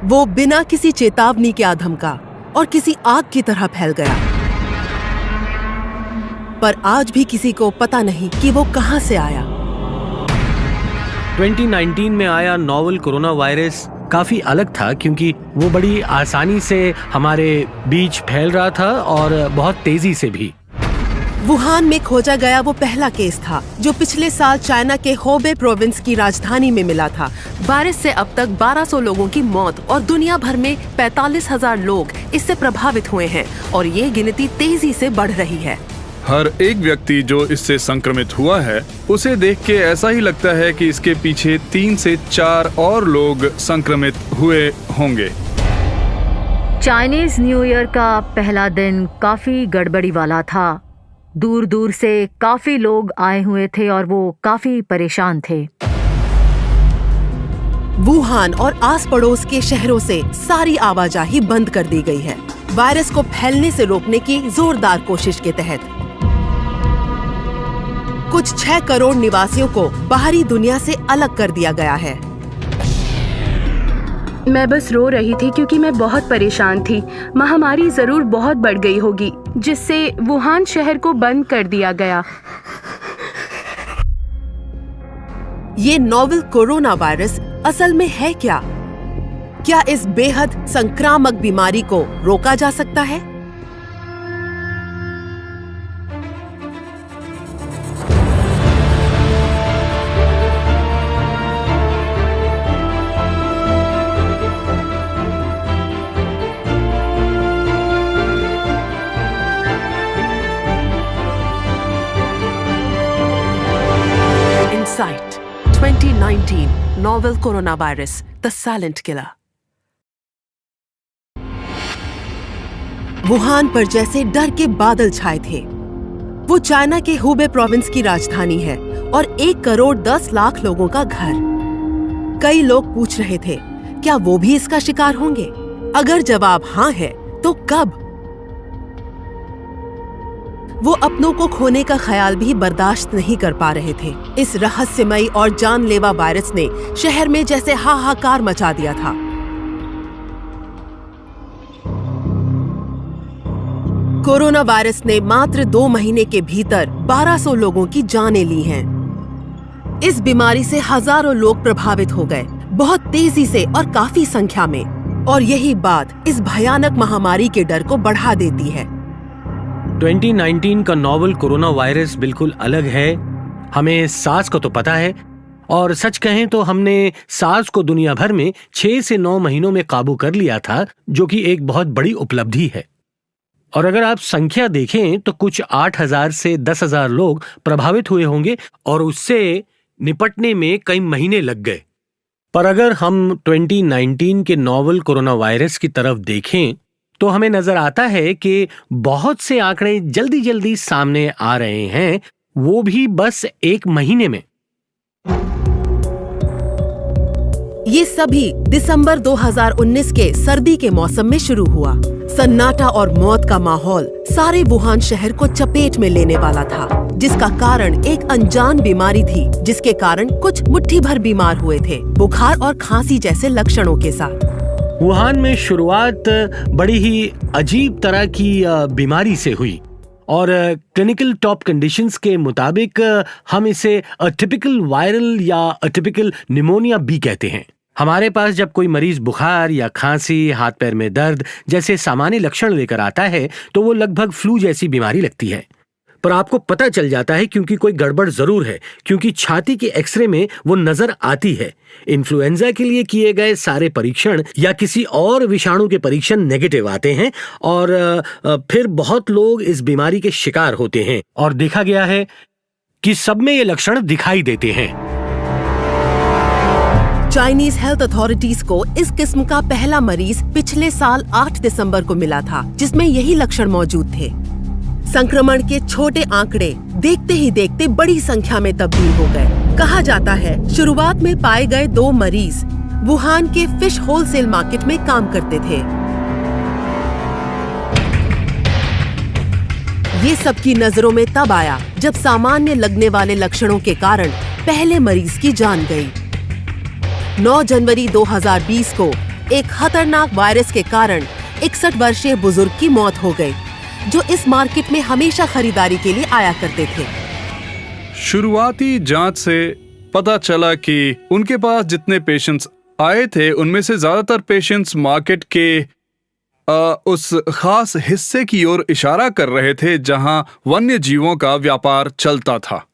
वो बिना किसी चेतावनी के आधमका और किसी आग की तरह फैल गया। पर आज भी किसी को पता नहीं कि वो कहां से आया। 2019 में आया नोवेल कोरोना वायरस काफी अलग था, क्योंकि वो बड़ी आसानी से हमारे बीच फैल रहा था और बहुत तेजी से भी। वुहान में खोजा गया वो पहला केस था जो पिछले साल चाइना के होबे प्रोविंस की राजधानी में मिला था। वायरस से अब तक 1200 लोगों की मौत और दुनिया भर में 45,000 लोग इससे प्रभावित हुए हैं और ये गिनती तेजी से बढ़ रही है। हर एक व्यक्ति जो इससे संक्रमित हुआ है, उसे देख के ऐसा ही लगता है कि इसके पीछे 3 से 4 और लोग संक्रमित हुए होंगे। चाइनीज न्यू ईयर का पहला दिन काफी गड़बड़ी वाला था। दूर दूर से काफी लोग आए हुए थे और वो काफी परेशान थे। वुहान और आस पड़ोस के शहरों से सारी आवाजाही बंद कर दी गई है, वायरस को फैलने से रोकने की जोरदार कोशिश के तहत। कुछ 6 करोड़ निवासियों को बाहरी दुनिया से अलग कर दिया गया है। मैं बस रो रही थी क्योंकि मैं बहुत परेशान थी। महामारी जरूर बहुत बढ़ गई होगी, जिससे वुहान शहर को बंद कर दिया गया। ये नोवेल कोरोना वायरस असल में है क्या? क्या इस बेहद संक्रामक बीमारी को रोका जा सकता है? Insight 2019 Novel Coronavirus The Silent Killer। Wuhan पर जैसे डर के बादल छाए थे। वो चाइना के हुबे प्रोविंस की राजधानी है और 1 करोड़ 10 लाख लोगों का घर। कई लोग पूछ रहे थे, क्या वो भी इसका शिकार होंगे? अगर जवाब हाँ है, तो कब? वो अपनों को खोने का ख्याल भी बर्दाश्त नहीं कर पा रहे थे। इस रहस्यमयी और जानलेवा वायरस ने शहर में जैसे हाहाकार मचा दिया था। कोरोना वायरस ने मात्र 2 महीने के भीतर 1200 लोगों की जानें ली हैं। इस बीमारी से हजारों लोग प्रभावित हो गए, बहुत तेजी से और काफी संख्या में। और यही बात इस भयानक महामारी के डर को बढ़ा देती है। 2019 का नोवेल कोरोना वायरस बिल्कुल अलग है। हमें सार्स को तो पता है, और सच कहें तो हमने सार्स को दुनिया भर में 6 से 9 महीनों में काबू कर लिया था, जो कि एक बहुत बड़ी उपलब्धि है। और अगर आप संख्या देखें तो कुछ 8,000 से 10,000 लोग प्रभावित हुए होंगे और उससे निपटने में कई महीने लग गए। पर अगर हम 2019 के नोवेल कोरोना वायरस की तरफ देखें तो हमें नजर आता है कि बहुत से आंकड़े जल्दी जल्दी सामने आ रहे हैं, वो भी बस 1 महीने में। ये सभी दिसंबर 2019 के सर्दी के मौसम में शुरू हुआ। सन्नाटा और मौत का माहौल सारे वुहान शहर को चपेट में लेने वाला था, जिसका कारण एक अनजान बीमारी थी, जिसके कारण कुछ मुट्ठी भर बीमार हुए थे, बुखार और खांसी जैसे लक्षणों के साथ। वुहान में शुरुआत बड़ी ही अजीब तरह की बीमारी से हुई और क्लिनिकल टॉप कंडीशंस के मुताबिक हम इसे अटिपिकल वायरल या अटिपिकल निमोनिया भी कहते हैं। हमारे पास जब कोई मरीज बुखार या खांसी, हाथ पैर में दर्द जैसे सामान्य लक्षण लेकर आता है तो वो लगभग फ्लू जैसी बीमारी लगती है। पर आपको पता चल जाता है क्योंकि कोई गड़बड़ जरूर है, क्योंकि छाती के एक्सरे में वो नजर आती है। इन्फ्लुएंजा के लिए किए गए सारे परीक्षण या किसी और विषाणु के परीक्षण नेगेटिव आते हैं और फिर बहुत लोग इस बीमारी के शिकार होते हैं और देखा गया है कि सब में ये लक्षण दिखाई देते हैं। चाइनीज हेल्थ अथॉरिटीज को इस किस्म का पहला मरीज पिछले साल 8 दिसंबर को मिला था, जिसमें यही लक्षण मौजूद थे। संक्रमण के छोटे आंकड़े देखते ही देखते बड़ी संख्या में तब्दील हो गए। कहा जाता है शुरुआत में पाए गए 2 मरीज वुहान के फिश होलसेल मार्केट में काम करते थे। ये सबकी नजरों में तब आया जब सामान्य लगने वाले लक्षणों के कारण पहले मरीज की जान गई। 9 जनवरी 2020 को एक खतरनाक वायरस के कारण 61 वर्षीय बुजुर्ग की मौत हो गई, जो इस मार्केट में हमेशा खरीदारी के लिए आया करते थे। शुरुआती जांच से पता चला कि उनके पास जितने पेशेंट्स आए थे उनमें से ज्यादातर पेशेंट्स मार्केट के उस खास हिस्से की ओर इशारा कर रहे थे जहां वन्य जीवों का व्यापार चलता था।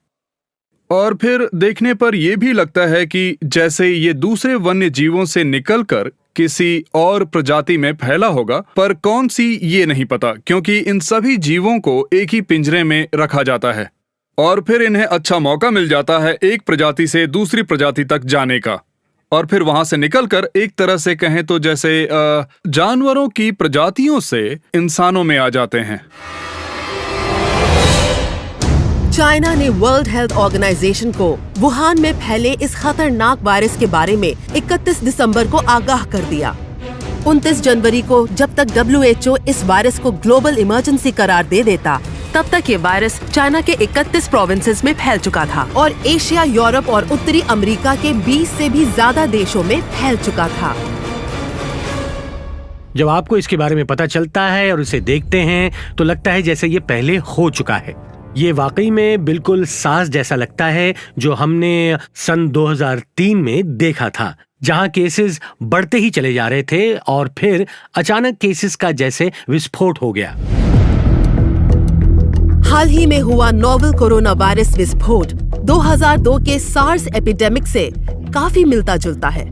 और फिर देखने पर यह भी लगता है कि जैसे ये दूसरे वन्य जीवों से निकलकर किसी और प्रजाति में फैला होगा, पर कौन सी ये नहीं पता, क्योंकि इन सभी जीवों को एक ही पिंजरे में रखा जाता है और फिर इन्हें अच्छा मौका मिल जाता है एक प्रजाति से दूसरी प्रजाति तक जाने का, और फिर वहां से निकलकर एक तरह से कहें तो जैसे जानवरों की प्रजातियों से इंसानों में आ जाते हैं। चाइना ने वर्ल्ड हेल्थ ऑर्गेनाइजेशन को वुहान में फैले इस खतरनाक वायरस के बारे में 31 दिसंबर को आगाह कर दिया। 29 जनवरी को जब तक WHO इस वायरस को ग्लोबल इमरजेंसी करार दे देता, तब तक ये वायरस चाइना के 31 प्रोविंसेस में फैल चुका था और एशिया, यूरोप और उत्तरी अमेरिका के 20 से भी ज्यादा देशों में फैल चुका था। जब आपको इसके बारे में पता चलता है और इसे देखते हैं तो लगता है जैसे ये पहले हो चुका है। ये वाकई में बिल्कुल सार्स जैसा लगता है जो हमने सन 2003 में देखा था, जहां केसेस बढ़ते ही चले जा रहे थे और फिर अचानक केसेस का जैसे विस्फोट हो गया। हाल ही में हुआ नोवेल कोरोना वायरस विस्फोट 2002 के सार्स एपिडेमिक से काफी मिलता जुलता है।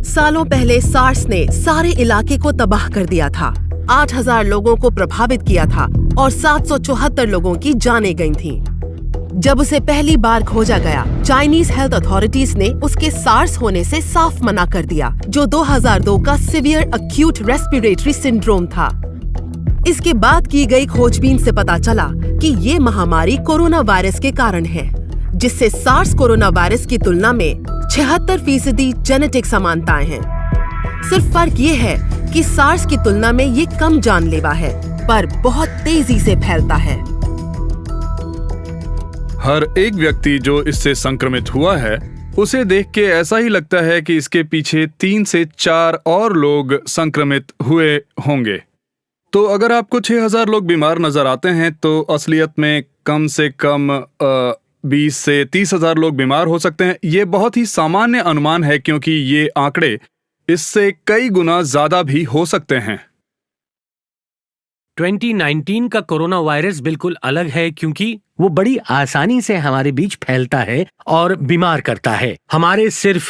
सालों पहले सार्स ने सारे इलाके को तबाह कर दिया था, 8000 लोगों को प्रभावित किया था और 774 लोगों की जानें गई थीं। जब उसे पहली बार खोजा गया, चाइनीज हेल्थ अथॉरिटीज ने उसके सार्स होने से साफ मना कर दिया, जो 2002 का सीवियर एक्यूट रेस्पिरेटरी सिंड्रोम था। इसके बाद की गई खोजबीन से पता चला कि ये महामारी कोरोना वायरस के कारण है, जिससे सार्स कोरोना वायरस की तुलना में 76% जेनेटिक समानताएं हैं। सिर्फ फर्क ये है कि सार्स की तुलना में ये कम जानलेवा है, पर बहुत तेजी से फैलता है। हर एक व्यक्ति जो इससे संक्रमित हुआ है, उसे देख के ऐसा ही लगता है कि इसके पीछे 3 से 4 और लोग संक्रमित हुए होंगे। तो अगर आपको 6000 लोग बीमार नजर आते हैं तो असलियत में कम से कम 20 से 30,000 लोग बीमार हो सकते हैं। ये बहुत ही सामान्य अनुमान है, क्योंकि ये आंकड़े इससे कई गुना ज्यादा भी हो सकते हैं। 2019 का कोरोना वायरस बिल्कुल अलग है, क्योंकि वो बड़ी आसानी से हमारे बीच फैलता है और बीमार करता है। हमारे सिर्फ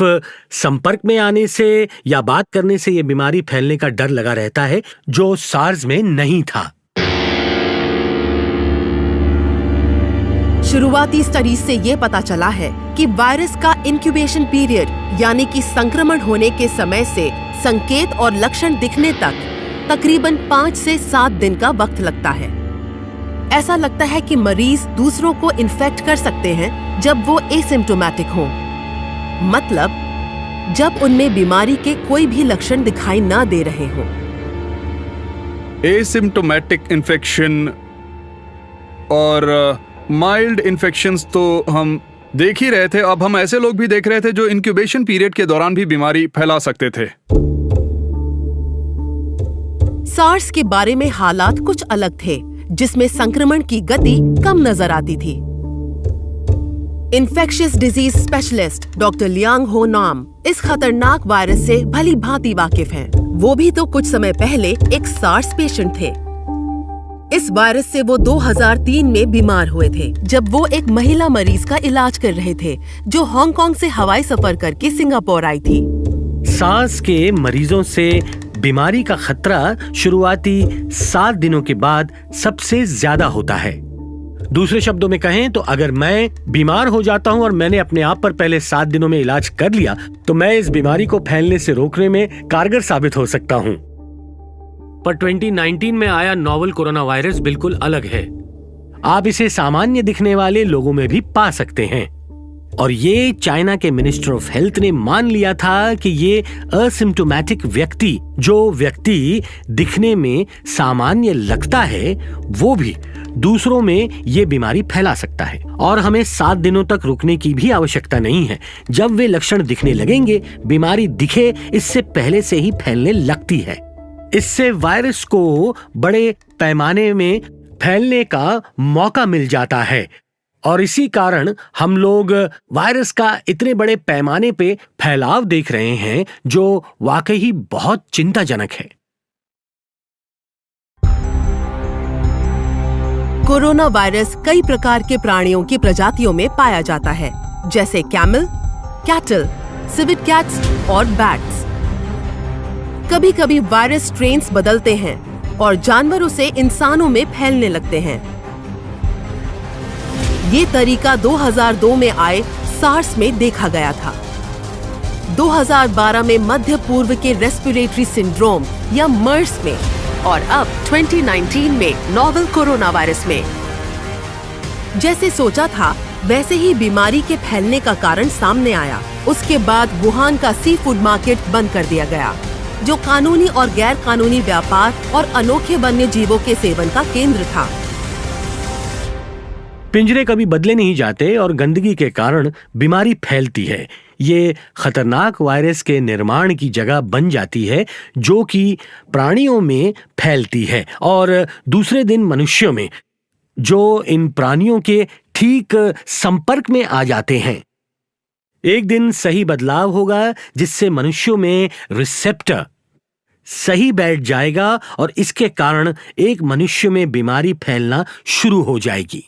संपर्क में आने से या बात करने से ये बीमारी फैलने का डर लगा रहता है, जो सार्स में नहीं था। शुरुआती स्टडीज से ये पता चला है कि वायरस का इंक्यूबेशन पीरियड, यानी कि संक्रमण होने के समय से संकेत और लक्षण दिखने तक तकरीबन 5 से 7 दिन का वक्त लगता है। ऐसा लगता है कि मरीज दूसरों को इन्फेक्ट कर सकते हैं जब वो एसिम्प्टोमेटिक हों, मतलब जब उनमें बीमारी के कोई भी लक्षण दिखाई ना दे रहे हों। एसिम्प्टोमेटिक इन्फेक्शन और माइल्ड इन्फेक्शंस तो हम देख ही रहे थे। अब हम ऐसे लोग भी देख रहे थे जो इंक्यूबेशन पीरियड के दौरान भी बीमारी फैला सकते थे। सार्स के बारे में हालात कुछ अलग थे, जिसमें संक्रमण की गति कम नजर आती थी। Infectious disease specialist doctor Liang हो नाम इस खतरनाक वायरस से भली भांति वाकिफ हैं। वो भी तो कुछ समय पहले एक सार्स पेशेंट थे। इस वायरस से वो 2003 में बीमार हुए थे, जब वो एक महिला मरीज का इलाज कर रहे थे, जो हांगकांग से हवाई सफर करके सिंगापुर आई थी। सार्स के मरीजों से बीमारी का खतरा शुरुआती 7 दिनों के बाद सबसे ज्यादा होता है। दूसरे शब्दों में कहें तो अगर मैं बीमार हो जाता हूं और मैंने अपने आप पर पहले 7 दिनों में इलाज कर लिया, तो मैं इस बीमारी को फैलने से रोकने में कारगर साबित हो सकता हूं। पर 2019 में आया नोवेल कोरोना वायरस बिल्कुल अलग है। आप इसे सामान्य दिखने वाले लोगों में भी पा सकते हैं। और ये चाइना के मिनिस्टर ऑफ हेल्थ ने मान लिया था कि ये असिम्प्टोमेटिक व्यक्ति, जो व्यक्ति दिखने में सामान्य लगता है, वो भी दूसरों में ये बीमारी फैला सकता है और हमें 7 दिनों तक रुकने की भी आवश्यकता नहीं है। जब वे लक्षण दिखने लगेंगे, बीमारी दिखे इससे पहले से ही फैलने लगती है। इससे वायरस को बड़े पैमाने में फैलने का मौका मिल जाता है और इसी कारण हम लोग वायरस का इतने बड़े पैमाने पे फैलाव देख रहे हैं, जो वाकई बहुत चिंताजनक है। कोरोना वायरस कई प्रकार के प्राणियों की प्रजातियों में पाया जाता है, जैसे कैमल, कैटल, सिविट कैट्स और बैट्स। कभी कभी वायरस स्ट्रेन्स बदलते हैं और जानवरों से इंसानों में फैलने लगते हैं। ये तरीका 2002 में आए सार्स में देखा गया था। 2012 में मध्य पूर्व के रेस्पिरेटरी सिंड्रोम या मर्स में और अब 2019 में नोवेल कोरोना वायरस में। जैसे सोचा था वैसे ही बीमारी के फैलने का कारण सामने आया। उसके बाद वुहान का सी फूड मार्केट बंद कर दिया गया, जो कानूनी और गैर कानूनी व्यापार और अनोखे वन्य जीवों के सेवन का केंद्र था। पिंजरे कभी बदले नहीं जाते और गंदगी के कारण बीमारी फैलती है। ये खतरनाक वायरस के निर्माण की जगह बन जाती है, जो कि प्राणियों में फैलती है और दूसरे दिन मनुष्यों में, जो इन प्राणियों के ठीक संपर्क में आ जाते हैं। एक दिन सही बदलाव होगा जिससे मनुष्यों में रिसेप्टर सही बैठ जाएगा और इसके कारण एक मनुष्य में बीमारी फैलना शुरू हो जाएगी।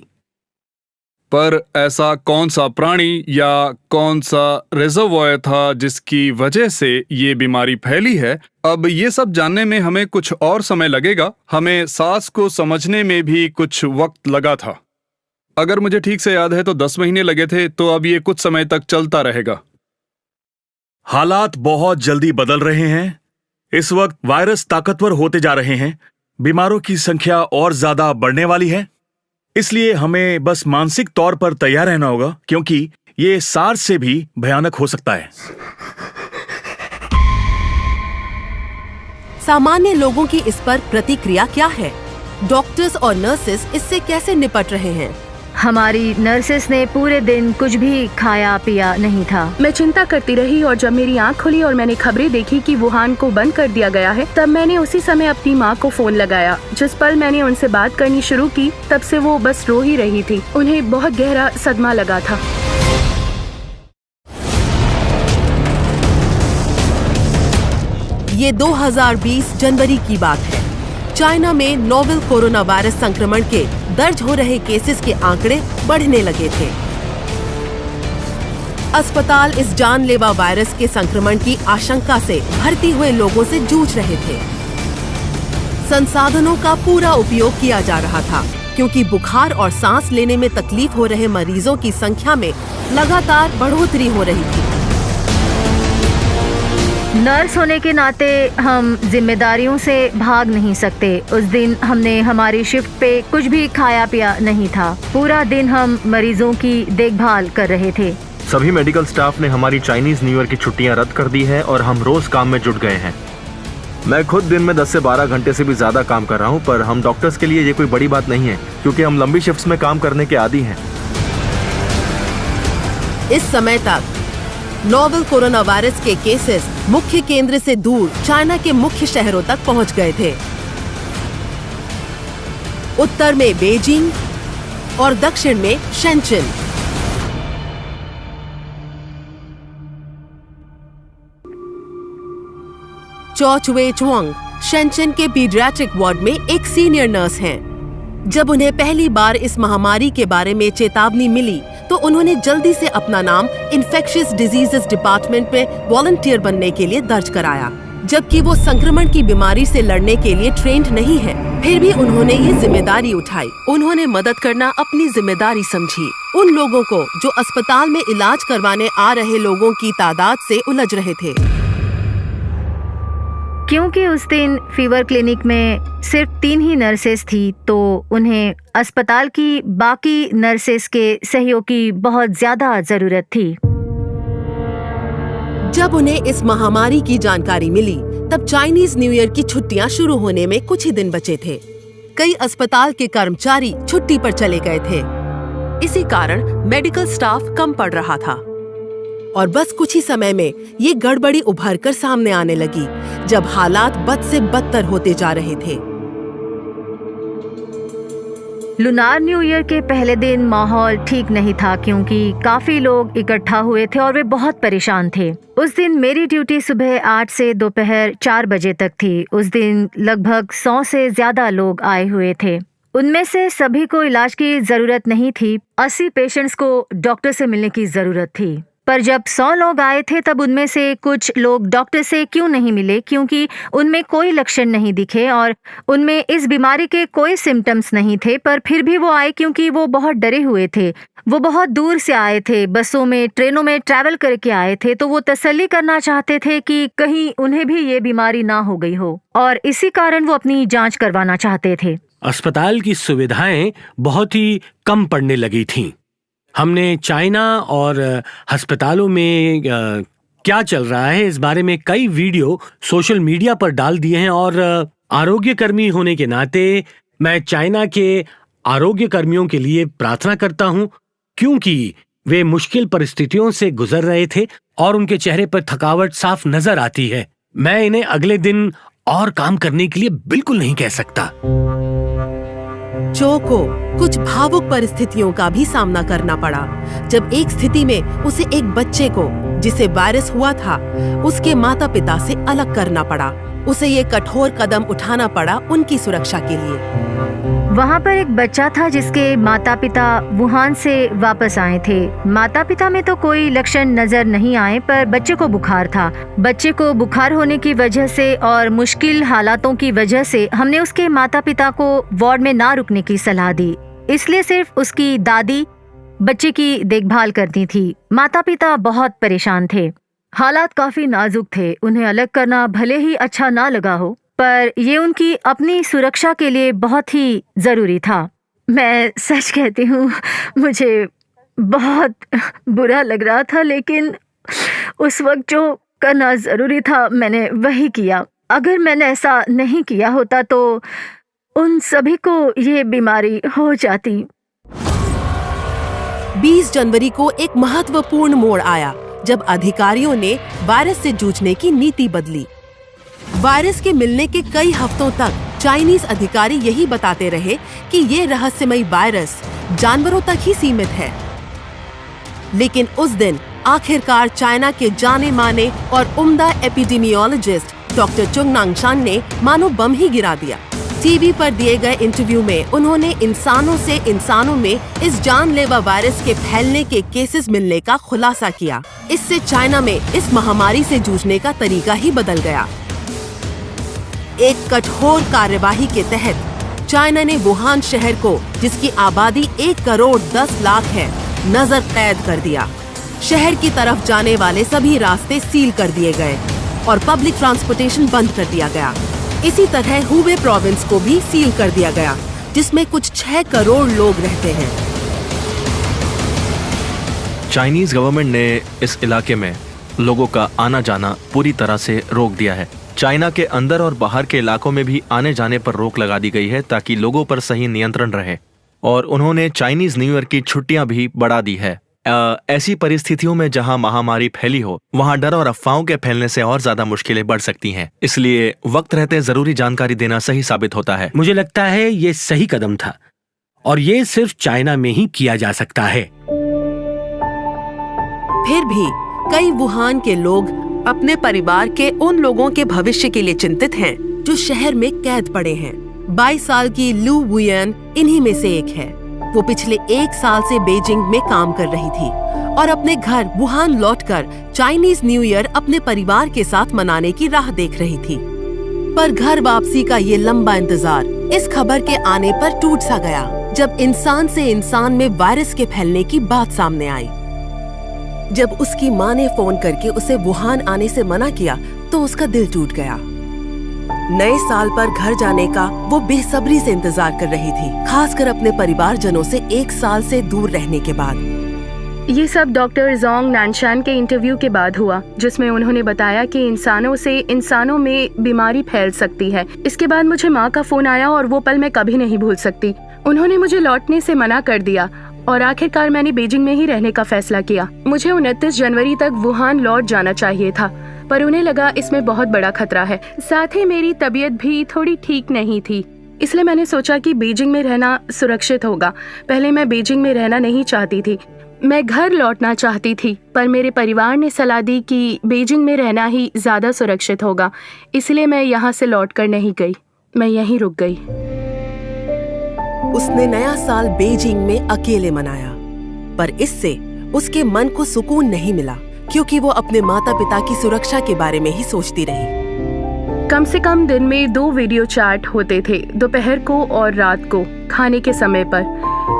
पर ऐसा कौन सा प्राणी या कौन सा रिजर्वॉयर था जिसकी वजह से ये बीमारी फैली है? अब ये सब जानने में हमें कुछ और समय लगेगा। हमें सार्स को समझने में भी कुछ वक्त लगा था। अगर मुझे ठीक से याद है तो 10 महीने लगे थे, तो अब ये कुछ समय तक चलता रहेगा। हालात बहुत जल्दी बदल रहे हैं। इस वक्त वायरस ताकतवर होते जा रहे हैं। बीमारों की संख्या और ज्यादा बढ़ने वाली है। इसलिए हमें बस मानसिक तौर पर तैयार रहना होगा, क्योंकि ये सार्स से भी भयानक हो सकता है। सामान्य लोगों की इस पर प्रतिक्रिया क्या है? डॉक्टर्स और नर्सेस इससे कैसे निपट रहे हैं? हमारी नर्सेस ने पूरे दिन कुछ भी खाया पिया नहीं था। मैं चिंता करती रही और जब मेरी आंख खुली और मैंने खबरें देखी कि वुहान को बंद कर दिया गया है, तब मैंने उसी समय अपनी माँ को फोन लगाया। जिस पल मैंने उनसे बात करनी शुरू की, तब से वो बस रो ही रही थी। उन्हें बहुत गहरा सदमा लगा था। ये 2020 जनवरी की बात है। चाइना में नोवेल कोरोना वायरस संक्रमण के दर्ज हो रहे केसेस के आंकड़े बढ़ने लगे थे। अस्पताल इस जानलेवा वायरस के संक्रमण की आशंका से भर्ती हुए लोगों से जूझ रहे थे। संसाधनों का पूरा उपयोग किया जा रहा था, क्योंकि बुखार और सांस लेने में तकलीफ हो रहे मरीजों की संख्या में लगातार बढ़ोतरी हो रही थी। नर्स होने के नाते हम जिम्मेदारियों से भाग नहीं सकते। उस दिन हमने हमारी शिफ्ट पे कुछ भी खाया पिया नहीं था। पूरा दिन हम मरीजों की देखभाल कर रहे थे। सभी मेडिकल स्टाफ ने हमारी चाइनीज न्यू ईयर की छुट्टियां रद्द कर दी है और हम रोज काम में जुट गए हैं। मैं खुद दिन में 10 से 12 घंटे से भी ज्यादा काम कर रहा हूं, पर हम डॉक्टर्स के लिए ये कोई बड़ी बात नहीं है, क्योंकि हम लंबी शिफ्ट्स में काम करने के आदी हैं। इस समय तक नोवेल कोरोना वायरस के केसेस मुख्य केंद्र से दूर चाइना के मुख्य शहरों तक पहुंच गए थे। उत्तर में बीजिंग और दक्षिण में शेंचन। चौ चुए चुआंग शेंचन के पीडियाट्रिक वार्ड में एक सीनियर नर्स हैं। जब उन्हें पहली बार इस महामारी के बारे में चेतावनी मिली, तो उन्होंने जल्दी से अपना नाम इन्फेक्शियस डिजीजेस डिपार्टमेंट में वॉलंटियर बनने के लिए दर्ज कराया। जबकि वो संक्रमण की बीमारी से लड़ने के लिए ट्रेंड नहीं है, फिर भी उन्होंने ये जिम्मेदारी उठाई। उन्होंने मदद करना अपनी जिम्मेदारी समझी। उन लोगों को जो अस्पताल में इलाज करवाने आ रहे लोगों की तादाद से उलझ रहे थे। क्योंकि उस दिन फीवर क्लिनिक में सिर्फ 3 ही नर्सेस थी, तो उन्हें अस्पताल की बाकी नर्सेस के सहयोग की बहुत ज्यादा जरूरत थी। जब उन्हें इस महामारी की जानकारी मिली, तब चाइनीज न्यू ईयर की छुट्टियां शुरू होने में कुछ ही दिन बचे थे। कई अस्पताल के कर्मचारी छुट्टी पर चले गए थे। इसी कारण मेडिकल स्टाफ कम पड़ रहा था और बस कुछ ही समय में ये गड़बड़ी उभर कर सामने आने लगी, जब हालात बद से बदतर होते जा रहे थे। लुनार न्यू ईयर के पहले दिन माहौल ठीक नहीं था, क्योंकि काफी लोग इकट्ठा हुए थे और वे बहुत परेशान थे। उस दिन मेरी ड्यूटी सुबह 8 से दोपहर 4 बजे तक थी। उस दिन लगभग 100 से ज्यादा लोग आए हुए थे। उनमें से सभी को इलाज की जरूरत नहीं थी। 80 पेशेंट्स को डॉक्टर से मिलने की जरूरत थी। पर जब 100 लोग आए थे, तब उनमें से कुछ लोग डॉक्टर से क्यों नहीं मिले, क्योंकि उनमें कोई लक्षण नहीं दिखे और उनमें इस बीमारी के कोई सिम्टम्स नहीं थे। पर फिर भी वो आए क्योंकि वो बहुत डरे हुए थे। वो बहुत दूर से आए थे, बसों में, ट्रेनों में ट्रैवल करके आए थे, तो वो तसल्ली करना चाहते थे कि कहीं उन्हें भी ये बीमारी ना हो गई हो, और इसी कारण वो अपनी जांच करवाना चाहते थे। अस्पताल की सुविधाएं बहुत ही कम पड़ने लगी थीं। हमने चाइना और अस्पतालों में क्या चल रहा है इस बारे में कई वीडियो सोशल मीडिया पर डाल दिए हैं, और आरोग्य कर्मी होने के नाते मैं चाइना के आरोग्य कर्मियों के लिए प्रार्थना करता हूं, क्योंकि वे मुश्किल परिस्थितियों से गुजर रहे थे और उनके चेहरे पर थकावट साफ नजर आती है। मैं इन्हें अगले दिन और काम करने के लिए बिल्कुल नहीं कह सकता। चो को कुछ भावुक परिस्थितियों का भी सामना करना पड़ा, जब एक स्थिति में उसे एक बच्चे को, जिसे वायरस हुआ था, उसके माता पिता से अलग करना पड़ा। उसे ये कठोर कदम उठाना पड़ा उनकी सुरक्षा के लिए। वहाँ पर एक बच्चा था जिसके माता पिता वुहान से वापस आए थे। माता पिता में तो कोई लक्षण नजर नहीं आए, पर बच्चे को बुखार था। बच्चे को बुखार होने की वजह से और मुश्किल हालातों की वजह से हमने उसके माता पिता को वार्ड में ना रुकने की सलाह दी। इसलिए सिर्फ उसकी दादी बच्चे की देखभाल करती थी। माता पिता बहुत परेशान थे। हालात काफी नाजुक थे। उन्हें अलग करना भले ही अच्छा ना लगा हो, पर ये उनकी अपनी सुरक्षा के लिए बहुत ही जरूरी था। मैं सच कहती हूँ, मुझे बहुत बुरा लग रहा था, लेकिन उस वक्त जो करना जरूरी था मैंने वही किया। अगर मैंने ऐसा नहीं किया होता तो उन सभी को ये बीमारी हो जाती। 20 जनवरी को एक महत्वपूर्ण मोड़ आया, जब अधिकारियों ने वायरस से जूझने की नीति बदली। वायरस के मिलने के कई हफ्तों तक चाइनीज अधिकारी यही बताते रहे कि ये रहस्यमयी वायरस जानवरों तक ही सीमित है। लेकिन उस दिन आखिरकार चाइना के जाने माने और उम्दा एपिडेमियोलॉजिस्ट डॉक्टर चुंग नांगशान ने मानो बम ही गिरा दिया। टीवी पर दिए गए इंटरव्यू में उन्होंने इंसानों से इंसानों में इस जानलेवा वायरस के फैलने के केसेस मिलने का खुलासा किया। इससे चाइना में इस महामारी से जूझने का तरीका ही बदल गया। एक कठोर कार्यवाही के तहत चाइना ने वुहान शहर को, जिसकी आबादी 1 करोड़ 10 लाख है, नजर कैद कर दिया। शहर की तरफ जाने वाले सभी रास्ते सील कर दिए गए और पब्लिक ट्रांसपोर्टेशन बंद कर दिया गया। इसी तरह हुबे प्रोविंस को भी सील कर दिया गया, जिसमें कुछ 6 करोड़ लोग रहते हैं। चाइनीज गवर्नमेंट ने इस इलाके में लोगों का आना जाना पूरी तरह से रोक दिया है। चाइना के अंदर और बाहर के इलाकों में भी आने जाने पर रोक लगा दी गई है, ताकि लोगों पर सही नियंत्रण रहे। और उन्होंने चाइनीज न्यू ईयर की छुट्टियां भी बढ़ा दी है। ऐसी परिस्थितियों में जहां महामारी फैली हो, वहां डर और अफवाहों के फैलने से और ज्यादा मुश्किलें बढ़ सकती हैं। इसलिए वक्त रहते जरूरी जानकारी देना सही साबित होता है। मुझे लगता है ये सही कदम था, और ये सिर्फ चाइना में ही किया जा सकता है। फिर भी कई वुहान के लोग अपने परिवार के उन लोगों के भविष्य के लिए चिंतित हैं जो शहर में कैद पड़े हैं। 22 साल की लू वुयन इन्हीं में से एक है। वो पिछले 1 साल से बीजिंग में काम कर रही थी और अपने घर वुहान लौटकर चाइनीज न्यू ईयर अपने परिवार के साथ मनाने की राह देख रही थी। पर घर वापसी का ये लंबा इंतजार इस खबर के आने पर टूट सा गया, जब इंसान से इंसान में वायरस के फैलने की बात सामने आई। जब उसकी माँ ने फोन करके उसे वुहान आने से मना किया, तो उसका दिल टूट गया। नए साल पर घर जाने का वो बेसब्री से इंतजार कर रही थी, खासकर अपने परिवारजनों से 1 साल से दूर रहने के बाद। ये सब डॉक्टर जोंग नानशान के इंटरव्यू के बाद हुआ, जिसमें उन्होंने बताया कि इंसानों से इंसानों में बीमारी फैल सकती है। इसके बाद मुझे माँ का फोन आया और वो पल मैं कभी नहीं भूल सकती। उन्होंने मुझे लौटने से मना कर दिया और आखिरकार मैंने बीजिंग में ही रहने का फैसला किया। मुझे 29 जनवरी तक वुहान लौट जाना चाहिए था, पर उन्हें लगा इसमें बहुत बड़ा खतरा है। साथ ही मेरी तबीयत भी थोड़ी ठीक नहीं थी, इसलिए मैंने सोचा कि बीजिंग में रहना सुरक्षित होगा। पहले मैं बीजिंग में रहना नहीं चाहती थी, मैं घर लौटना चाहती थी, पर मेरे परिवार ने सलाह दी कि बीजिंग में रहना ही ज्यादा सुरक्षित होगा, इसलिए मैं यहाँ से लौट कर नहीं गई, मैं यहीं रुक गई। उसने नया साल बीजिंग में अकेले मनाया, पर इससे उसके मन को सुकून नहीं मिला, क्योंकि वो अपने माता पिता की सुरक्षा के बारे में ही सोचती रही। कम से कम दिन में 2 वीडियो चैट होते थे, दोपहर को और रात को खाने के समय पर,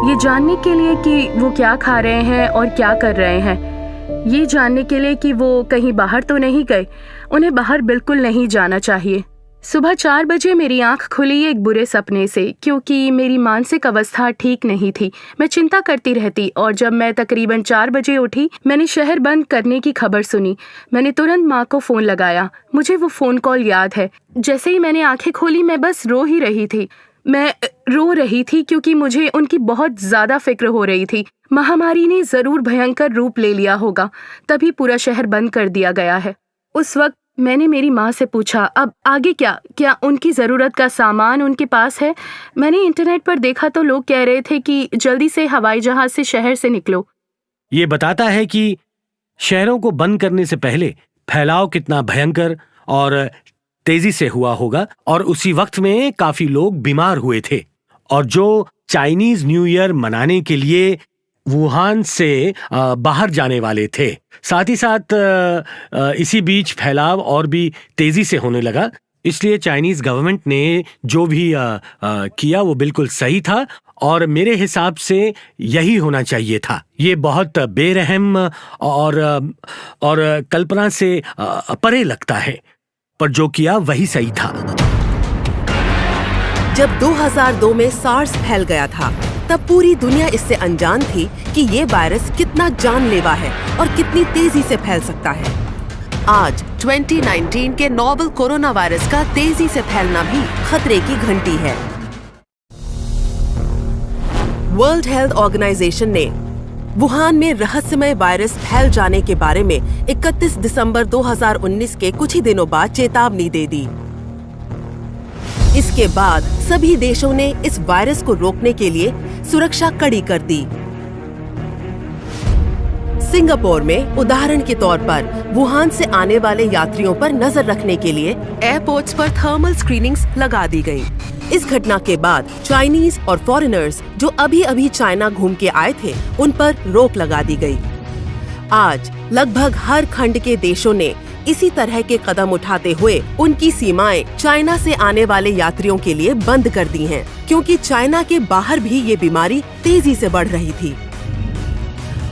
ये जानने के लिए कि वो क्या खा रहे हैं और क्या कर रहे हैं। ये जानने के लिए कि वो कहीं बाहर तो नहीं गए। उन्हें बाहर बिल्कुल नहीं जाना चाहिए। सुबह 4 बजे मेरी आंख खुली एक बुरे सपने से, क्योंकि मेरी मानसिक अवस्था ठीक नहीं थी। मैं चिंता करती रहती और जब मैं तकरीबन 4 बजे उठी, मैंने शहर बंद करने की खबर सुनी। मैंने तुरंत माँ को फोन लगाया। मुझे वो फोन कॉल याद है। जैसे ही मैंने आंखें खोली, मैं बस रो ही रही थी। मैं रो रही थी क्योंकि मुझे उनकी बहुत ज्यादा फिक्र हो रही थी। महामारी ने जरूर भयंकर रूप ले लिया होगा, तभी पूरा शहर बंद कर दिया गया है। उस वक्त मैंने मेरी माँ से पूछा, अब आगे क्या? क्या उनकी ज़रूरत का सामान उनके पास है? मैंने इंटरनेट पर देखा तो लोग कह रहे थे कि जल्दी से हवाई जहाज से शहर से निकलो। ये बताता है कि शहरों को बंद करने से पहले फैलाव कितना भयंकर और तेजी से हुआ होगा, और उसी वक्त में काफी लोग बीमार हुए थे, और जो चाइनीज न्यू ईयर मनाने के लिए वुहान से बाहर जाने वाले थे। साथ ही साथ इसी बीच फैलाव और भी तेजी से होने लगा। इसलिए चाइनीज गवर्नमेंट ने जो भी किया वो बिल्कुल सही था, और मेरे हिसाब से यही होना चाहिए था। ये बहुत बेरहम और कल्पना से परे लगता है, पर जो किया वही सही था। जब 2002 में सार्स फैल गया था, तब पूरी दुनिया इससे अनजान थी कि ये वायरस कितना जानलेवा है और कितनी तेजी से फैल सकता है। आज 2019 के नोवेल कोरोना वायरस का तेजी से फैलना भी खतरे की घंटी है। वर्ल्ड हेल्थ ऑर्गेनाइजेशन ने वुहान में रहस्यमय वायरस फैल जाने के बारे में 31 दिसंबर 2019 के कुछ ही दिनों बाद चेतावनी दे दी। इसके बाद सभी देशों ने इस वायरस को रोकने के लिए सुरक्षा कड़ी कर दी। सिंगापुर में उदाहरण के तौर पर वुहान से आने वाले यात्रियों पर नजर रखने के लिए एयरपोर्ट्स पर थर्मल स्क्रीनिंग्स लगा दी गई। इस घटना के बाद चाइनीज और फॉरेनर्स जो अभी चाइना घूम के आए थे, उन पर रोक लगा दी गई। आज लगभग हर खंड के देशों ने इसी तरह के कदम उठाते हुए उनकी सीमाएं चाइना से आने वाले यात्रियों के लिए बंद कर दी हैं, क्योंकि चाइना के बाहर भी ये बीमारी तेजी से बढ़ रही थी।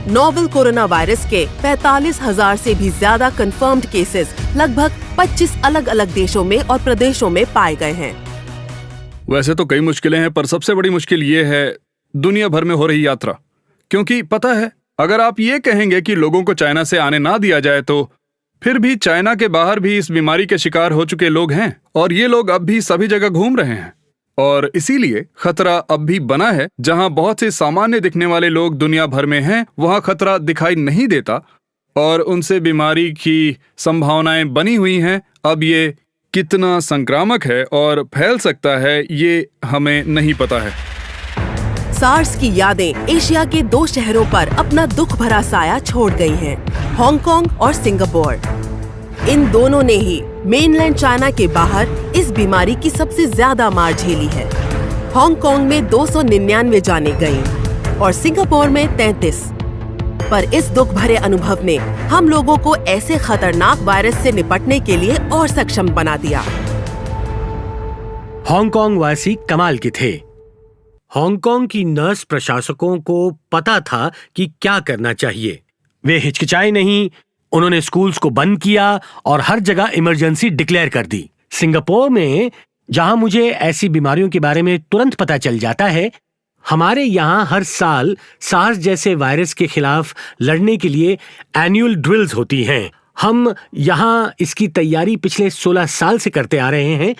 नोवेल कोरोना वायरस के 45,000 से भी ज्यादा कंफर्म्ड केसेस लगभग 25 अलग-अलग देशों में और प्रदेशों में पाए गए हैं। वैसे तो कई मुश्किलें हैं, पर सबसे बड़ी मुश्किल ये है दुनिया भर में हो रही यात्रा। क्योंकि पता है, अगर आप ये कहेंगे कि लोगों को चाइना से आने ना दिया जाए, तो फिर भी चाइना के बाहर भी इस बीमारी के शिकार हो चुके लोग हैं, और ये लोग अब भी सभी जगह घूम रहे हैं। और इसीलिए खतरा अब भी बना है। जहां बहुत से सामान्य दिखने वाले लोग दुनिया भर में हैं, वहां खतरा दिखाई नहीं देता और उनसे बीमारी की संभावनाएं बनी हुई हैं। अब ये कितना संक्रामक है और फैल सकता है, ये हमें नहीं पता है। सार्स की यादें एशिया के 2 शहरों पर अपना दुख भरा साया छोड़ गई हैं, हांगकांग और सिंगापुर। इन दोनों ने ही मेनलैंड चाइना के बाहर इस बीमारी की सबसे ज्यादा मार झेली है। हांगकांग में 299 जानें गईं और सिंगापुर में 33। पर इस दुख भरे अनुभव ने हम लोगों को ऐसे खतरनाक वायरस से निपटने के लिए और सक्षम बना दिया। हांगकांग वासी कमाल के थे। हांगकांग की नर्स प्रशासकों को पता था कि क्या करना चाहिए। वे हिचकिचाए नहीं, उन्होंने स्कूल्स को बंद किया और हर जगह इमरजेंसी डिक्लेयर कर दी। सिंगापुर में, जहां मुझे ऐसी बीमारियों के बारे में तुरंत पता चल जाता है, हमारे यहाँ हर साल सार्स जैसे वायरस के खिलाफ लड़ने के लिए एनुअल ड्रिल्स होती हैं। हम यहाँ इसकी तैयारी पिछले 16 साल से करते आ रहे हैं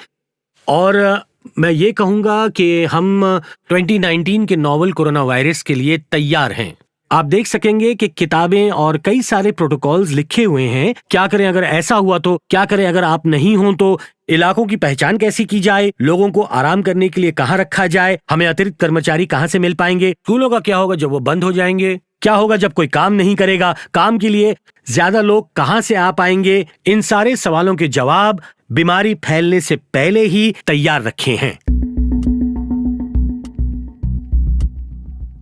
और मैं ये कहूँगा कि हम 2019 के नोवेल कोरोना वायरस के लिए तैयार हैं। आप देख सकेंगे कि किताबें और कई सारे प्रोटोकॉल्स लिखे हुए हैं। क्या करें अगर ऐसा हुआ तो, क्या करें अगर आप नहीं हो तो, इलाकों की पहचान कैसी की जाए, लोगों को आराम करने के लिए कहाँ रखा जाए, हमें अतिरिक्त कर्मचारी कहाँ से मिल पाएंगे, स्कूलों का क्या होगा जब वो बंद हो जाएंगे, क्या होगा जब कोई काम नहीं करेगा, काम के लिए ज्यादा लोग कहाँ से आ पाएंगे। इन सारे सवालों के जवाब बीमारी फैलने से पहले ही तैयार रखे हैं।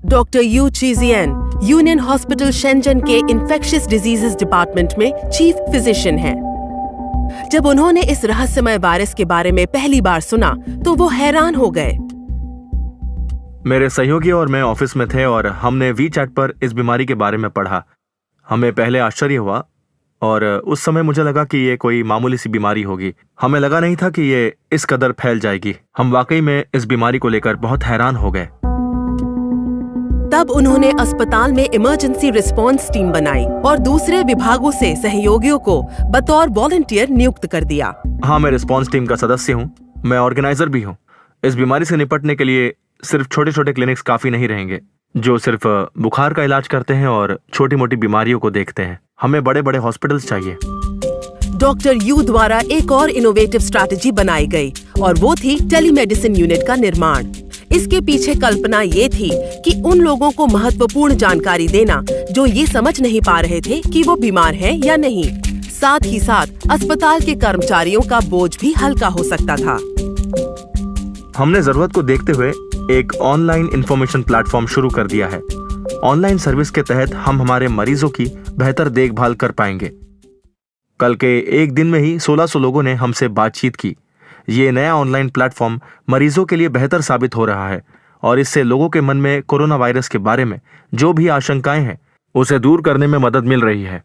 डॉक्टर यू चीजियन यूनियन हॉस्पिटल शेंजन के इन्फेक्शियस डिजीजेस डिपार्टमेंट में चीफ फिजिशियन हैं। जब उन्होंने इस रहस्यमय वायरस के बारे में पहली बार सुना तो वो हैरान हो गए। मेरे सहयोगी और मैं ऑफिस में थे और हमने वीचैट पर इस बीमारी के बारे में पढ़ा। हमें पहले आश्चर्य हुआ और उस समय मुझे लगा कि ये कोई मामूली सी बीमारी होगी। हमें लगा नहीं था कि ये इस कदर फैल जाएगी। हम वाकई में इस बीमारी को लेकर बहुत हैरान हो गए। तब उन्होंने अस्पताल में इमरजेंसी रिस्पांस टीम बनाई और दूसरे विभागों से सहयोगियों को बतौर वॉलंटियर नियुक्त कर दिया। हाँ, मैं रिस्पांस टीम का सदस्य हूँ। मैं ऑर्गेनाइजर भी हूँ। इस बीमारी से निपटने के लिए सिर्फ छोटे छोटे क्लिनिक्स काफी नहीं रहेंगे जो सिर्फ बुखार का इलाज करते हैं और छोटी मोटी बीमारियों को देखते हैं। हमें बड़े बड़े हॉस्पिटल्स चाहिए। डॉक्टर यू द्वारा एक और इनोवेटिव स्ट्रैटेजी बनाई गई और वो थी टेलीमेडिसिन यूनिट का निर्माण। इसके पीछे कल्पना ये थी कि उन लोगों को महत्वपूर्ण जानकारी देना जो ये समझ नहीं पा रहे थे कि वो बीमार हैं या नहीं। साथ ही साथ अस्पताल के कर्मचारियों का बोझ भी हल्का हो सकता था। हमने जरूरत को देखते हुए एक ऑनलाइन इंफॉर्मेशन प्लेटफॉर्म शुरू कर दिया है। ऑनलाइन सर्विस के तहत हम हमारे मरीजों की बेहतर देखभाल कर पाएंगे। कल के एक दिन में ही 1600 लोगों ने हमसे बातचीत की। ये नया ऑनलाइन प्लेटफॉर्म मरीजों के लिए बेहतर साबित हो रहा है और इससे लोगों के मन में कोरोना वायरस के बारे में जो भी आशंकाएं हैं उसे दूर करने में मदद मिल रही है।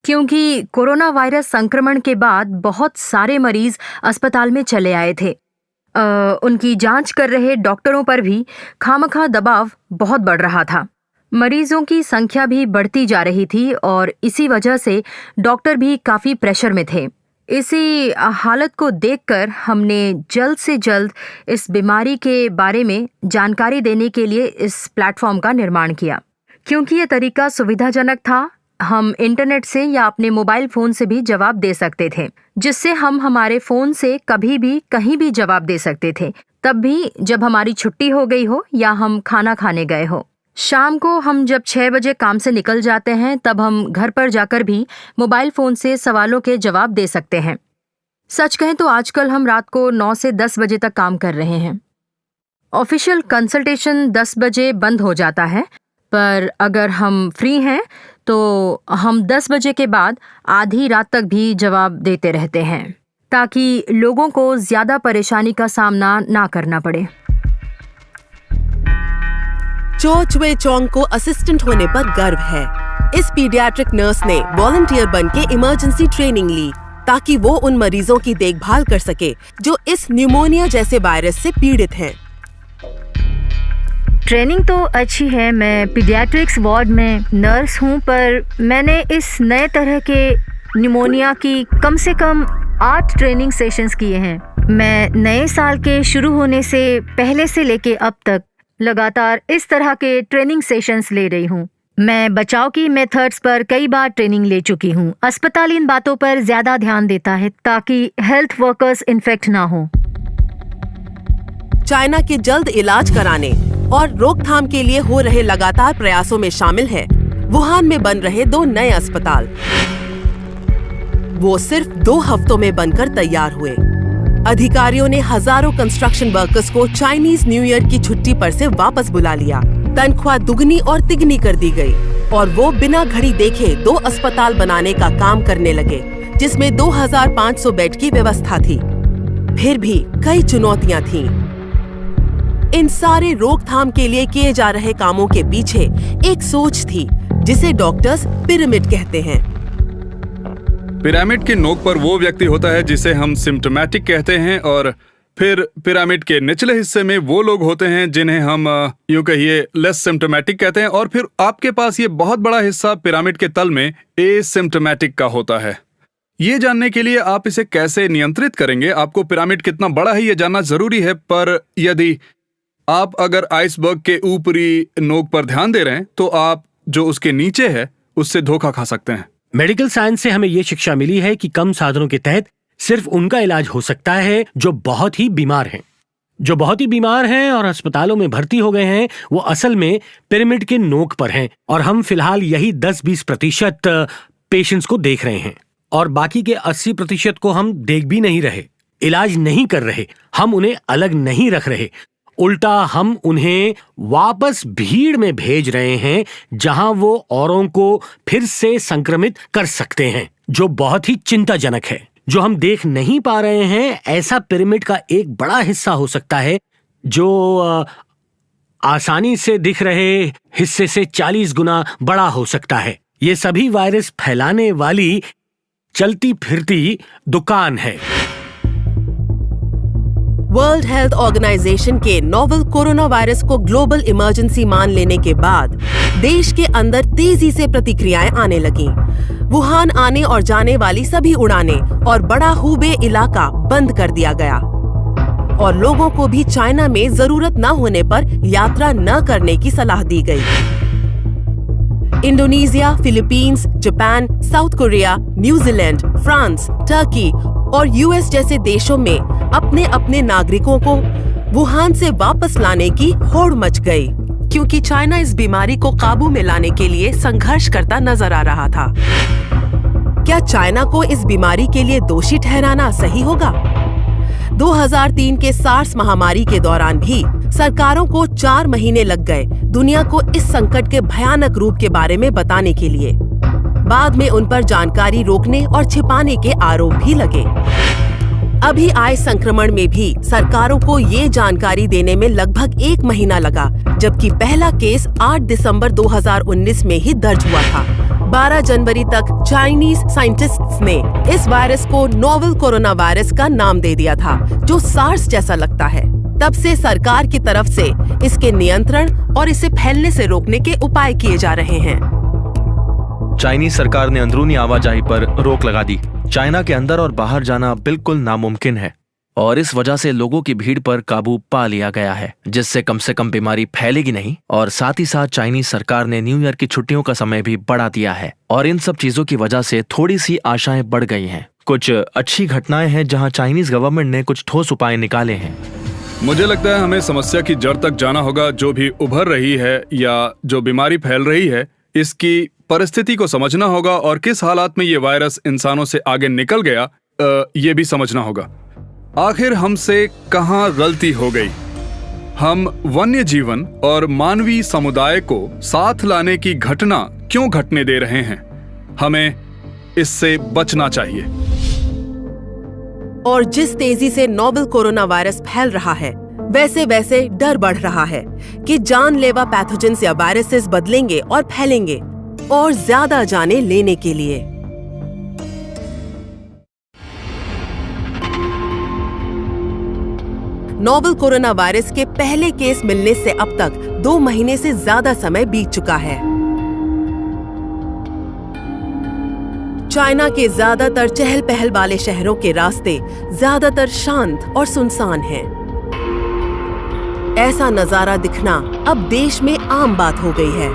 क्योंकि कोरोना वायरस संक्रमण के बाद बहुत सारे मरीज अस्पताल में चले आए थे। उनकी जांच कर रहे डॉक्टरों पर भी खामखा दबाव बहुत बढ़ रहा था। मरीजों की संख्या भी बढ़ती जा रही थी और इसी वजह से डॉक्टर भी काफ़ी प्रेशर में थे। इसी हालत को देखकर हमने जल्द से जल्द इस बीमारी के बारे में जानकारी देने के लिए इस प्लेटफॉर्म का निर्माण किया। क्योंकि ये तरीका सुविधाजनक था, हम इंटरनेट से या अपने मोबाइल फ़ोन से भी जवाब दे सकते थे, जिससे हम हमारे फ़ोन से कभी भी कहीं भी जवाब दे सकते थे, तब भी जब हमारी छुट्टी हो गई हो या हम खाना खाने गए हो। शाम को हम जब 6 बजे काम से निकल जाते हैं तब हम घर पर जाकर भी मोबाइल फ़ोन से सवालों के जवाब दे सकते हैं। सच कहें तो आजकल हम रात को 9 से 10 बजे तक काम कर रहे हैं। ऑफिशियल कंसल्टेशन 10 बजे बंद हो जाता है, पर अगर हम फ्री हैं तो हम 10 बजे के बाद आधी रात तक भी जवाब देते रहते हैं ताकि लोगों को ज़्यादा परेशानी का सामना ना करना पड़े। चो चुए चोंग को असिस्टेंट होने पर गर्व है। इस पीडियाट्रिक नर्स ने वॉलंटियर बन के इमरजेंसी ट्रेनिंग ली ताकि वो उन मरीजों की देखभाल कर सके जो इस न्यूमोनिया जैसे वायरस से पीड़ित हैं। ट्रेनिंग तो अच्छी है। मैं पीडियाट्रिक्स वार्ड में नर्स हूँ, पर मैंने इस नए तरह के न्यूमोनिया की कम से कम 8 ट्रेनिंग सेशंस किए हैं। मैं नए साल के शुरू होने से पहले से लेके अब तक लगातार इस तरह के ट्रेनिंग सेशंस ले रही हूँ। मैं बचाव की मेथड्स पर कई बार ट्रेनिंग ले चुकी हूँ। अस्पताल इन बातों पर ज़्यादा ध्यान देता है ताकि हेल्थ वर्कर्स इन्फेक्ट ना हो। चाइना के जल्द इलाज कराने और रोकथाम के लिए हो रहे लगातार प्रयासों में शामिल है वुहान में बन रहे 2 नए अस्पताल। वो सिर्फ 2 हफ्तों में बनकर तैयार हुए। अधिकारियों ने हजारों कंस्ट्रक्शन वर्कर्स को चाइनीज न्यू ईयर की छुट्टी पर से वापस बुला लिया। तनख्वाह दुगनी और तिगनी कर दी गई और वो बिना घड़ी देखे 2 अस्पताल बनाने का काम करने लगे, जिसमें 2500 बेड की व्यवस्था थी। फिर भी कई चुनौतियां थीं। इन सारे रोकथाम के लिए किए जा रहे कामों के पीछे एक सोच थी जिसे डॉक्टर्स पिरामिड कहते हैं। पिरामिड की नोक पर वो व्यक्ति होता है जिसे हम सिम्टोमेटिक कहते हैं, और फिर पिरामिड के निचले हिस्से में वो लोग होते हैं जिन्हें हम यूं कहिए लेस सिम्टोमेटिक कहते हैं, और फिर आपके पास ये बहुत बड़ा हिस्सा पिरामिड के तल में एसिम्टोमेटिक का होता है। ये जानने के लिए आप इसे कैसे नियंत्रित करेंगे, आपको पिरामिड कितना बड़ा है ये जानना जरूरी है, पर यदि आप अगर आइसबर्ग के ऊपरी नोक पर ध्यान दे रहे हैं तो आप जो उसके नीचे है उससे धोखा खा सकते हैं। मेडिकल साइंस से हमें यह शिक्षा मिली है कि कम साधनों के तहत सिर्फ उनका इलाज हो सकता है जो बहुत ही बीमार हैं। जो बहुत ही बीमार हैं और अस्पतालों में भर्ती हो गए हैं वो असल में पिरामिड के नोक पर हैं, और हम फिलहाल यही 10-20% पेशेंट्स को देख रहे हैं, और बाकी के 80% को हम देख भी नहीं रहे, इलाज नहीं कर रहे, हम उन्हें अलग नहीं रख रहे, उल्टा हम उन्हें वापस भीड़ में भेज रहे हैं जहां वो औरों को फिर से संक्रमित कर सकते हैं, जो बहुत ही चिंताजनक है। जो हम देख नहीं पा रहे हैं ऐसा पिरामिड का एक बड़ा हिस्सा हो सकता है जो आसानी से दिख रहे हिस्से से 40 गुना बड़ा हो सकता है। ये सभी वायरस फैलाने वाली चलती फिरती दुकान है। वर्ल्ड हेल्थ ऑर्गेनाइजेशन के नोवेल कोरोना वायरस को ग्लोबल इमरजेंसी मान लेने के बाद देश के अंदर तेजी से प्रतिक्रियाएं आने लगीं। वुहान आने और जाने वाली सभी उड़ानें और बड़ा हुबे इलाका बंद कर दिया गया, और लोगों को भी चाइना में जरूरत न होने पर यात्रा न करने की सलाह दी गई। Indonesia, Philippines, Japan, south Korea, New Zealand, France, Turkey और यूएस जैसे देशों में अपने अपने नागरिकों को वुहान से वापस लाने की होड़ मच गई, क्योंकि चाइना इस बीमारी को काबू में लाने के लिए संघर्ष करता नजर आ रहा था। क्या चाइना को इस बीमारी के लिए दोषी ठहराना सही होगा? 2003 के सार्स महामारी के दौरान भी सरकारों को 4 महीने लग गए दुनिया को इस संकट के भयानक रूप के बारे में बताने के लिए। बाद में उन पर जानकारी रोकने और छिपाने के आरोप भी लगे। अभी आए संक्रमण में भी सरकारों को ये जानकारी देने में लगभग 1 महीना लगा, जबकि पहला केस 8 दिसंबर 2019 में ही दर्ज हुआ था। 12 जनवरी तक चाइनीज साइंटिस्ट्स ने इस वायरस को नोवेल कोरोना वायरस का नाम दे दिया था, जो सार्स जैसा लगता है। तब से सरकार की तरफ से इसके नियंत्रण और इसे फैलने से रोकने के उपाय किए जा रहे हैं। चाइनीज सरकार ने अंदरूनी आवाजाही पर रोक लगा दी। चाइना के अंदर और बाहर जाना बिल्कुल नामुमकिन है, और इस वजह से लोगों की भीड़ पर काबू पा लिया गया है, जिससे कम से कम बीमारी फैलेगी नहीं। और साथ ही साथ चाइनीज सरकार ने न्यू ईयर की छुट्टियों का समय भी बढ़ा दिया है, और इन सब चीजों की वजह से थोड़ी सी आशाएं बढ़ गई हैं। कुछ अच्छी घटनाएं हैं जहां चाइनीज गवर्नमेंट ने कुछ ठोस उपाय निकाले हैं। मुझे लगता है हमें समस्या की जड़ तक जाना होगा। जो भी उभर रही है या जो बीमारी फैल रही है, इसकी परिस्थिति को समझना होगा, और किस हालात में ये वायरस इंसानों से आगे निकल गया ये भी समझना होगा। आखिर हमसे कहाँ गलती हो गई? हम वन्य जीवन और मानवीय समुदाय को साथ लाने की घटना क्यों घटने दे रहे हैं? हमें इससे बचना चाहिए। और जिस तेजी से नोवेल कोरोना वायरस फैल रहा है, वैसे वैसे डर बढ़ रहा है कि जानलेवा पैथोजेंस या वायरसेस बदलेंगे और फैलेंगे, और ज्यादा जाने लेने के लिए। नोवेल कोरोना वायरस के पहले केस मिलने से अब तक 2 महीने से ज्यादा समय बीत चुका है। चाइना के ज्यादातर चहल पहल वाले शहरों के रास्ते ज्यादातर शांत और सुनसान हैं। ऐसा नजारा दिखना अब देश में आम बात हो गई है।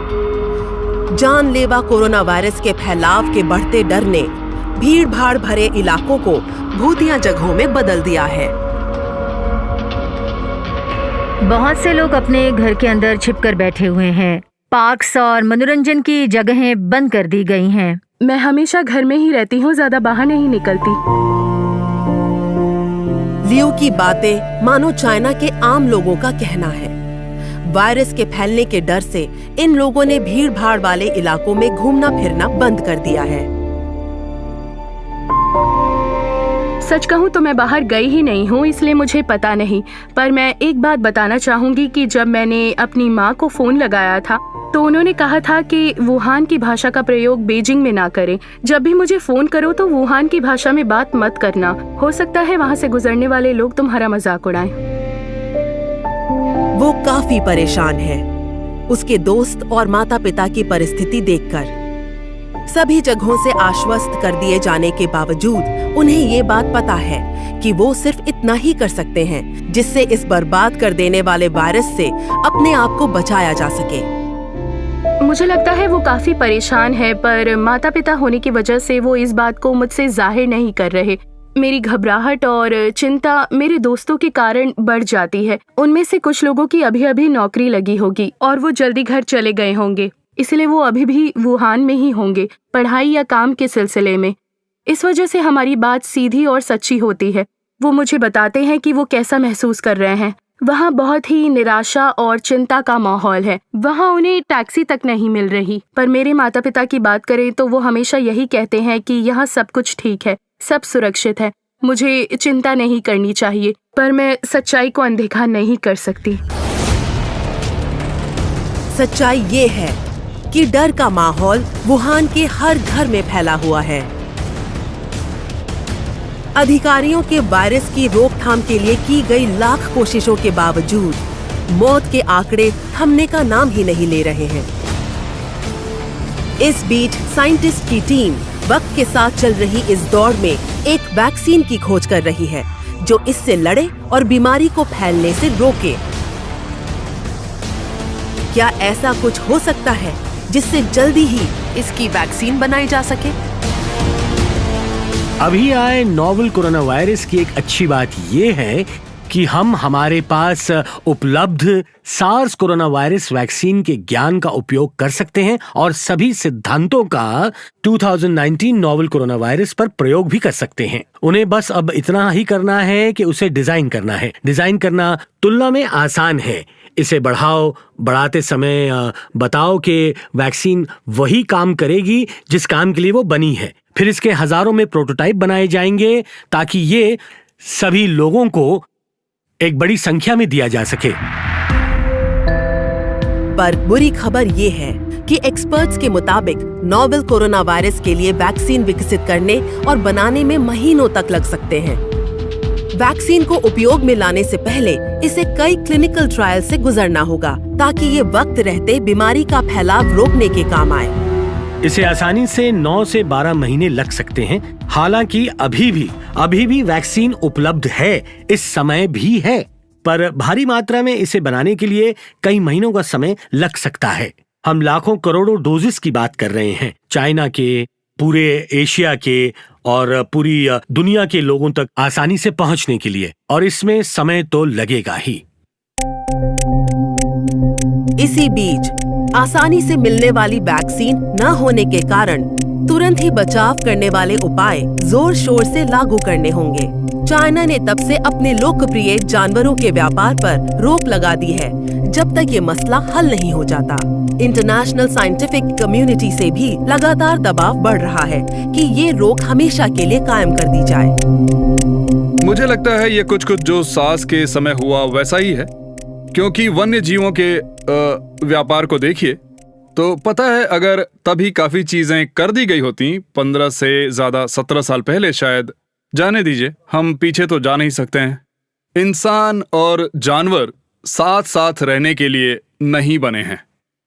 जानलेवा कोरोना वायरस के फैलाव के बढ़ते डर ने भीड़-भाड़ भरे इलाकों को भूतिया जगहों में बदल दिया है। बहुत से लोग अपने घर के अंदर छिपकर बैठे हुए हैं। पार्क्स और मनोरंजन की जगहें बंद कर दी गई हैं। मैं हमेशा घर में ही रहती हूँ, ज्यादा बाहर नहीं निकलती। लियो की बातें मानो चाइना के आम लोगों का कहना है। वायरस के फैलने के डर से इन लोगों ने भीड़-भाड़ वाले इलाकों में घूमना फिरना बंद कर दिया है। सच कहूँ तो मैं बाहर गई ही नहीं हूँ, इसलिए मुझे पता नहीं। पर मैं एक बात बताना चाहूंगी कि जब मैंने अपनी माँ को फोन लगाया था तो उन्होंने कहा था कि वुहान की भाषा का प्रयोग बीजिंग में ना करें। जब भी मुझे फोन करो तो वुहान की भाषा में बात मत करना, हो सकता है वहाँ से गुजरने वाले लोग तुम्हारा मजाक उड़ाएं। वो काफी परेशान है उसके दोस्त और माता पिता की परिस्थिति देखकर। सभी जगहों से आश्वस्त कर दिए जाने के बावजूद उन्हें ये बात पता है कि वो सिर्फ इतना ही कर सकते हैं जिससे इस बर्बाद कर देने वाले वायरस से अपने आप को बचाया जा सके। मुझे लगता है वो काफी परेशान है, पर माता पिता होने की वजह से वो इस बात को मुझसे जाहिर नहीं कर रहे। मेरी घबराहट और चिंता मेरे दोस्तों के कारण बढ़ जाती है। उनमें से कुछ लोगों की अभी अभी नौकरी लगी होगी और वो जल्दी घर चले गए होंगे, इसलिए वो अभी भी वुहान में ही होंगे, पढ़ाई या काम के सिलसिले में। इस वजह से हमारी बात सीधी और सच्ची होती है। वो मुझे बताते हैं कि वो कैसा महसूस कर रहे हैं। वहाँ बहुत ही निराशा और चिंता का माहौल है। वहाँ उन्हें टैक्सी तक नहीं मिल रही। पर मेरे माता पिता की बात करें तो वो हमेशा यही कहते हैं कि यहाँ सब कुछ ठीक है, सब सुरक्षित है, मुझे चिंता नहीं करनी चाहिए। पर मैं सच्चाई को अनदेखा नहीं कर सकती। सच्चाई ये है कि डर का माहौल वुहान के हर घर में फैला हुआ है। अधिकारियों के वायरस की रोकथाम के लिए की गई लाख कोशिशों के बावजूद मौत के आंकड़े थमने का नाम ही नहीं ले रहे हैं। इस बीच साइंटिस्ट की टीम वक्त के साथ चल रही इस दौड़ में एक वैक्सीन की खोज कर रही है जो इससे लड़े और बीमारी को फैलने से रोके। क्या ऐसा कुछ हो सकता है जिससे जल्दी ही इसकी वैक्सीन बनाई जा सके? अभी आए नोवेल कोरोना वायरस की एक अच्छी बात ये है कि हम हमारे पास उपलब्ध सार्स कोरोना वायरस वैक्सीन के ज्ञान का उपयोग कर सकते हैं और सभी सिद्धांतों का 2019 नोवेल कोरोना वायरस पर प्रयोग भी कर सकते हैं। उन्हें बस अब इतना ही करना है कि उसे डिजाइन करना है। डिजाइन करना तुलना में आसान है। इसे बढ़ाते समय बताओ कि वैक्सीन वही काम करेगी जिस काम के लिए वो बनी है। फिर इसके हजारों में प्रोटोटाइप बनाए जाएंगे ताकि ये सभी लोगों को एक बड़ी संख्या में दिया जा सके। पर बुरी खबर ये है कि एक्सपर्ट्स के मुताबिक नोवेल कोरोना वायरस के लिए वैक्सीन विकसित करने और बनाने में महीनों तक लग सकते हैं। वैक्सीन को उपयोग में लाने से पहले इसे कई क्लिनिकल ट्रायल से गुजरना होगा ताकि ये वक्त रहते बीमारी का फैलाव रोकने के काम आए। इसे आसानी से 9 से 12 महीने लग सकते हैं। हालांकि अभी भी वैक्सीन उपलब्ध है, इस समय भी है, पर भारी मात्रा में इसे बनाने के लिए कई महीनों का समय लग सकता है। हम लाखों करोड़ों डोजेस की बात कर रहे हैं, चाइना के, पूरे एशिया के और पूरी दुनिया के लोगों तक आसानी से पहुंचने के लिए, और इसमें समय तो लगेगा ही। इसी बीच आसानी से मिलने वाली वैक्सीन न होने के कारण तुरंत ही बचाव करने वाले उपाय जोर शोर से लागू करने होंगे। चाइना ने तब से अपने लोकप्रिय जानवरों के व्यापार पर रोक लगा दी है जब तक ये मसला हल नहीं हो जाता। इंटरनेशनल साइंटिफिक कम्युनिटी से भी लगातार दबाव बढ़ रहा है कि ये रोक हमेशा के लिए कायम कर दी जाए। मुझे लगता है ये कुछ जो सार्स के समय हुआ वैसा ही है, क्योंकि वन्य जीवों के व्यापार को देखिए तो पता है अगर तभी काफी चीजें कर दी गई होती 15 से ज्यादा 17 साल पहले, शायद जाने दीजिए, हम पीछे तो जा नहीं सकते हैं। इंसान और जानवर साथ साथ रहने के लिए नहीं बने हैं।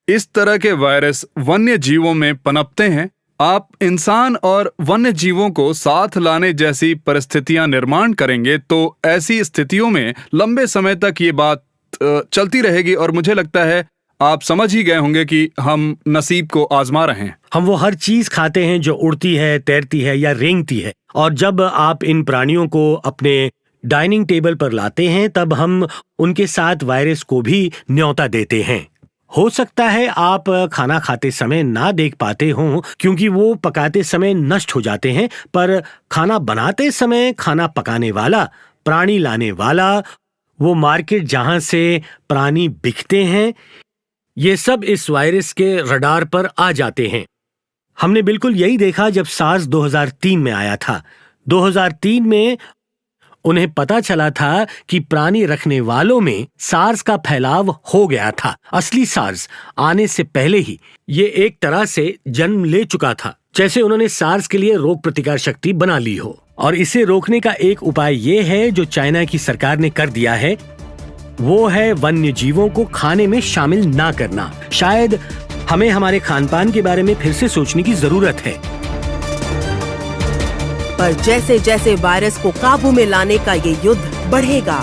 इस तरह के वायरस वन्य जीवों में पनपते हैं। आप इंसान और वन्य जीवों को साथ लाने जैसी परिस्थितियां निर्माण करेंगे तो ऐसी स्थितियों में लंबे समय तक ये बात चलती रहेगी, और मुझे लगता है आप समझ ही गए होंगे कि हम नसीब को आजमा रहे हैं। हम वो हर चीज खाते हैं जो उड़ती है, तैरती है या रेंगती है, और जब आप इन प्राणियों को अपने डाइनिंग टेबल पर लाते हैं तब हम उनके साथ वायरस को भी न्योता देते हैं। हो सकता है आप खाना खाते समय ना देख पाते हों क्योंकि वो पकाते समय नष्ट हो जाते हैं, पर खाना बनाते समय खाना पकाने वाला, प्राणी लाने वाला, वो मार्केट जहां से प्राणी बिकते हैं, ये सब इस वायरस के रडार पर आ जाते हैं। हमने बिल्कुल यही देखा जब सार्स 2003 में आया था। 2003 में उन्हें पता चला था कि प्राणी रखने वालों में सार्स का फैलाव हो गया था। असली सार्स आने से पहले ही ये एक तरह से जन्म ले चुका था, जैसे उन्होंने सार्स के लिए रोग प्रतिकार शक्ति बना ली हो। और इसे रोकने का एक उपाय ये है जो चाइना की सरकार ने कर दिया है, वो है वन्य जीवों को खाने में शामिल ना करना। शायद हमें हमारे खानपान के बारे में फिर से सोचने की जरूरत है। पर जैसे जैसे वायरस को काबू में लाने का ये युद्ध बढ़ेगा,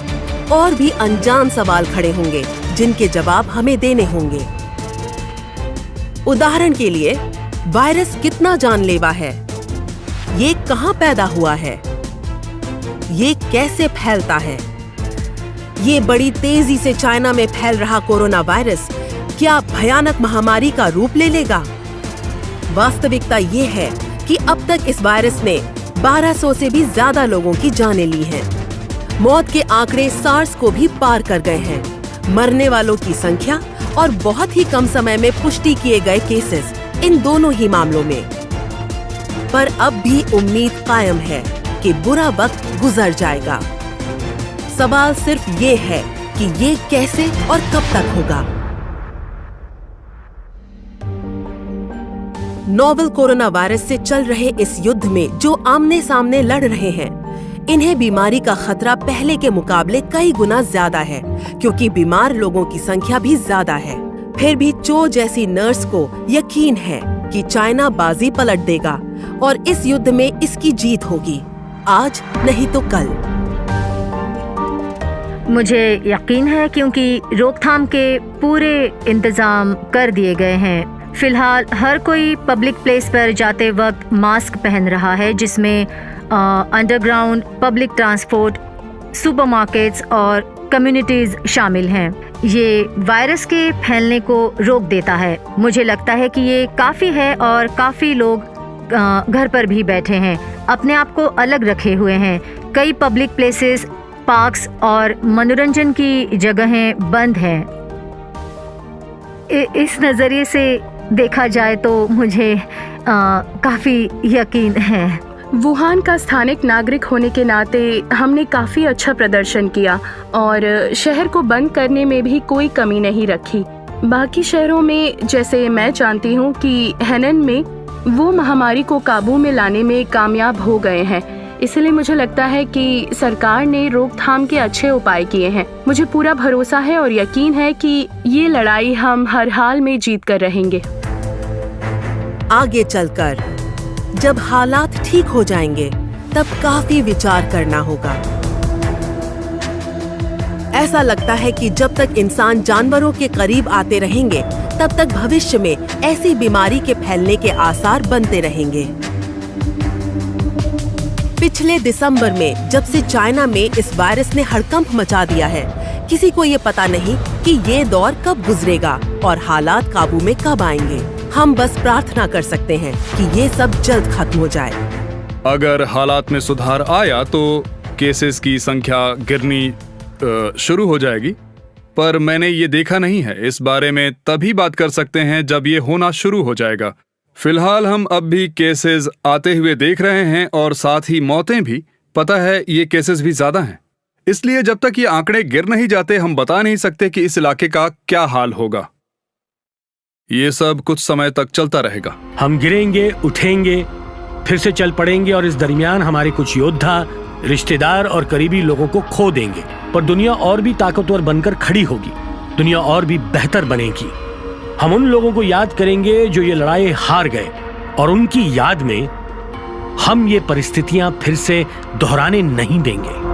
और भी अनजान सवाल खड़े होंगे जिनके जवाब हमें देने होंगे। उदाहरण के लिए, वायरस कितना जानलेवा है? ये कहां पैदा हुआ है? ये कैसे फैलता है? ये बड़ी तेजी से चाइना में फैल रहा कोरोना वायरस क्या भयानक महामारी का रूप ले लेगा? वास्तविकता ये है कि अब तक इस वायरस ने 1200 से भी ज्यादा लोगों की जानें ली हैं। मौत के आंकड़े सार्स को भी पार कर गए हैं। मरने वालों की संख्या और बहुत ही कम समय में पुष्टि किए गए केसेस, इन दोनों ही मामलों में। पर अब भी उम्मीद कायम है कि बुरा वक्त गुजर जाएगा। सवाल सिर्फ ये है कि ये कैसे और कब तक होगा। नोवेल कोरोना वायरस से चल रहे इस युद्ध में जो आमने सामने लड़ रहे हैं, इन्हें बीमारी का खतरा पहले के मुकाबले कई गुना ज्यादा है, क्योंकि बीमार लोगों की संख्या भी ज्यादा है। फिर भी चो जैसी नर्स को यकीन है कि चाइना बाजी पलट देगा और इस युद्ध में इसकी जीत होगी, आज नहीं तो कल। मुझे यकीन है क्योंकि रोकथाम के पूरे इंतजाम कर दिए गए हैं। फिलहाल हर कोई पब्लिक प्लेस पर जाते वक्त मास्क पहन रहा है, जिसमें अंडरग्राउंड, पब्लिक ट्रांसपोर्ट, सुपरमार्केट्स और कम्युनिटीज शामिल हैं। ये वायरस के फैलने को रोक देता है। मुझे लगता है कि ये काफ़ी है और काफ़ी लोग घर पर भी बैठे हैं, अपने आप को अलग रखे हुए हैं। कई पब्लिक प्लेसेस, पार्क्स और मनोरंजन की जगहें बंद हैं। इस नज़रिए से देखा जाए तो मुझे काफ़ी यकीन है। वुहान का स्थानिक नागरिक होने के नाते हमने काफ़ी अच्छा प्रदर्शन किया और शहर को बंद करने में भी कोई कमी नहीं रखी। बाकी शहरों में, जैसे मैं जानती हूँ कि हेनन में, वो महामारी को काबू में लाने में कामयाब हो गए हैं। इसलिए मुझे लगता है कि सरकार ने रोकथाम के अच्छे उपाय किए हैं। मुझे पूरा भरोसा है और यकीन है कि ये लड़ाई हम हर हाल में जीत कर रहेंगे। आगे चलकर जब हालात ठीक हो जाएंगे, तब काफी विचार करना होगा। ऐसा लगता है कि जब तक इंसान जानवरों के करीब आते रहेंगे, तब तक भविष्य में ऐसी बीमारी के फैलने के आसार बनते रहेंगे। पिछले दिसंबर में जब से चाइना में इस वायरस ने हड़कंप मचा दिया है, किसी को ये पता नहीं कि ये दौर कब गुजरेगा और हालात काबू में कब आएंगे। हम बस प्रार्थना कर सकते हैं कि ये सब जल्द खत्म हो जाए। अगर हालात में सुधार आया तो केसेस की संख्या गिरनी शुरू हो जाएगी, पर मैंने ये देखा नहीं है। इस बारे में तभी बात कर सकते हैं जब ये होना शुरू हो जाएगा। फिलहाल हम अब भी केसेस आते हुए देख रहे हैं और साथ ही मौतें भी। पता है ये केसेस भी ज्यादा हैं, इसलिए जब तक ये आंकड़े गिर नहीं जाते हम बता नहीं सकते कि इस इलाके का क्या हाल होगा। ये सब कुछ समय तक चलता रहेगा। हम गिरेंगे, उठेंगे, फिर से चल पड़ेंगे और इस दरमियान हमारे कुछ योद्धा, रिश्तेदार और करीबी लोगों को खो देंगे। पर दुनिया और भी ताकतवर बनकर खड़ी होगी, दुनिया और भी बेहतर बनेगी। हम उन लोगों को याद करेंगे जो ये लड़ाई हार गए, और उनकी याद में हम ये परिस्थितियां फिर से दोहराने नहीं देंगे।